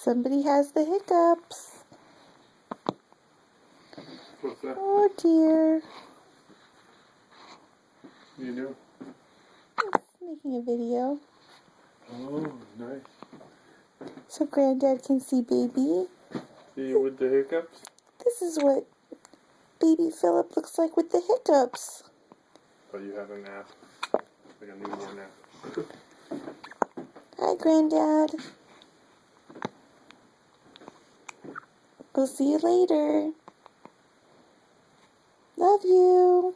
Somebody has the hiccups. What's that? Oh dear. You do? Making a video. Oh, nice. So Granddad can see baby. See you with the hiccups? This is what baby Philip looks like with the hiccups. But you have a nap. Like a newborn nap. Hi, Granddad. We'll see you later. Love you.